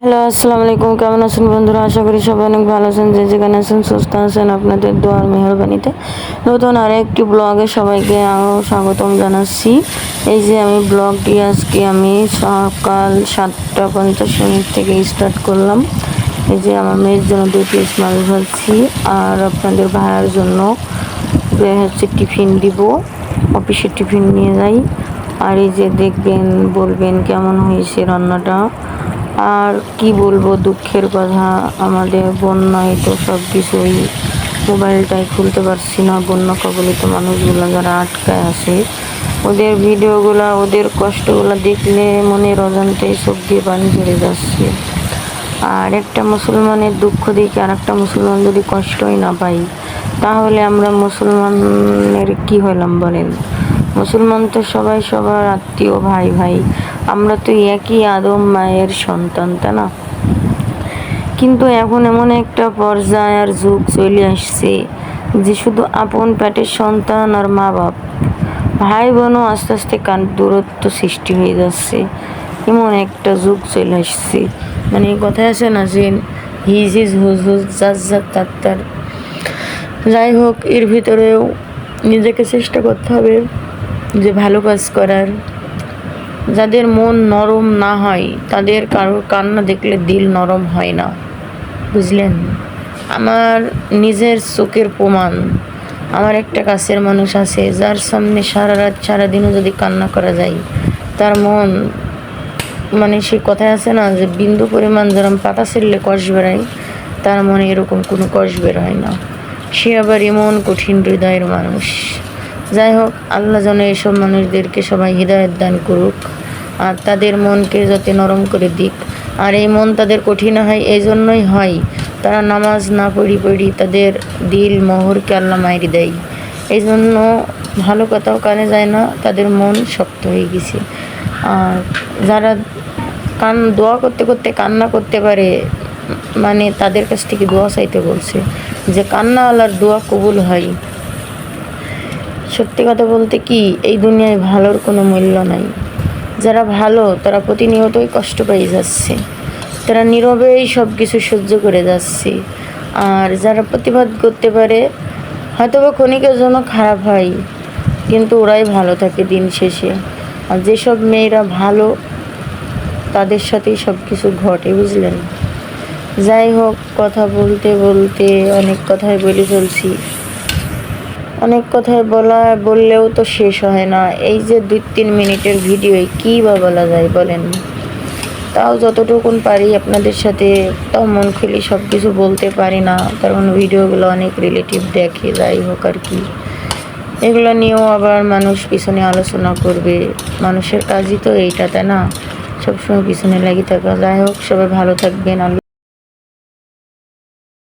Hello, আসসালামু আলাইকুম। কেমন আছেন বন্ধুরা? আশা করি সবাই অনেক ভালো আছেন। যে যেখানে আছেন সুস্থ আছেন, আপনাদের দোয়ার মেহরবানিতে নতুন আরেকটি ব্লগে সবাইকে আরও স্বাগতম জানাচ্ছি। এই যে আমি ব্লগটি আজকে আমি সকাল 7:50 থেকে স্টার্ট করলাম। এই যে আমার মেয়ের জন্য 2 পিস মাছ ভাজছি, আর আপনাদের ভাইয়ার জন্য হচ্ছে টিফিন দিব, অফিসে টিফিন নিয়ে যাই। আর এই যে দেখবেন, বলবেন কেমন হয়েছে রান্নাটা। আর কি বলবো, দুঃখের কথা, আমাদের বন্যায় তো সব কিছুই মোবাইলটাই খুলতে পারছি না। বন্যা কবলিত মানুষগুলো যারা আটকায় আছে, ওদের ভিডিওগুলো, ওদের কষ্টগুলো দেখলে মনের অজান্তেই চোখ দিয়ে পানি ঝরে যাচ্ছে। আর একটা মুসলমানের দুঃখ দেখে আর একটা মুসলমান যদি কষ্টই না পাই, তাহলে আমরা মুসলমানের কি হলাম বলেন? মুসলমান তো সবাই সবার আত্মীয়, ভাই ভাই, আমরা তো একই আদম মায়ের সন্তান, তাই না? কিন্তু এখন এমন একটা পর্যায় আর যুগ চলে আসছে যে শুধু আপন পেটের সন্তান আর মা বাপ, ভাই বোনও আস্তে আস্তে দূরত্ব সৃষ্টি হয়ে যাচ্ছে। এমন একটা যুগ চলে আসছে, মানে কথায় আছে না যে হিজ হিজ হুজ হুজ যার যার তার তার। যাই হোক, এর ভিতরেও নিজেকে চেষ্টা করতে হবে যে ভালো কাজ করার। যাদের মন নরম না হয়, তাদের কারোর কান্না দেখলে দিল নরম হয় না, বুঝলেন? আমার নিজের চোখের প্রমাণ। আমার একটা কাছের মানুষ আছে, যার সামনে সারা রাত সারাদিনও যদি কান্না করা যায়, তার মন, মানে সে কথায় আছে না যে বিন্দু পরিমাণ যেরকম পাতা ছিঁড়লে কষ বেড়ায়, তার মনে এরকম কোনো কষ বের হয় না। সে আবার এমন কঠিন হৃদয়ের মানুষ। যাই হোক, আল্লাহ যেন এসব মানুষদেরকে সবাই হৃদয়ের দান করুক, আর তাদের মনকে যাতে নরম করে দিক। আর এই মন তাদের কঠিন হয়, এই জন্যই হয় তারা নামাজ না পড়ি তাদের দিল মোহরকে আল্লাহ মাইরি দেয়। এই জন্য ভালো কথাও কানে যায় না, তাদের মন শক্ত হয়ে গেছে। আর যারা দোয়া করতে করতে কান্না করতে পারে, মানে তাদের কাছ থেকে দোয়া চাইতে বলছে, যে কান্না আল্লাহর দোয়া কবুল হয়। সত্যি কথা বলতে কি, এই দুনিয়ায় ভালোর কোনো মূল্য নাই। যারা ভালো তারা প্রতিনিয়তই কষ্ট পেয়ে যাচ্ছে, তারা নীরবেই সব কিছু সহ্য করে যাচ্ছে। আর যারা প্রতিবাদ করতে পারে, হয়তো বা ক্ষণিকের জন্য খারাপ হয়, কিন্তু ওরাই ভালো থাকে দিন শেষে। আর যেসব মেয়েরা ভালো, তাদের সাথেই সব কিছু ঘটে, বুঝলেন? যাই হোক, কথা বলতে বলতে অনেক কথাই বলে ফেলছি। অনেক কথাই বললেও তো শেষ হয় না। এই যে 2-3 মিনিটের ভিডিওয় কী বা বলা যায় বলেন? তাও যতটুকুন পারি আপনাদের সাথে, তাও মন খুলে সব কিছু বলতে পারি না, কারণ ভিডিওগুলো অনেক রিলেটিভ দেখে। যাই হোক আর কি, এগুলো নিয়েও আবার মানুষ পিছনে আলোচনা করবে। মানুষের কাজই তো এইটা, তাই না? সবসময় পিছনে লেগে থাকা। যাই হোক, সবাই ভালো থাকবেন।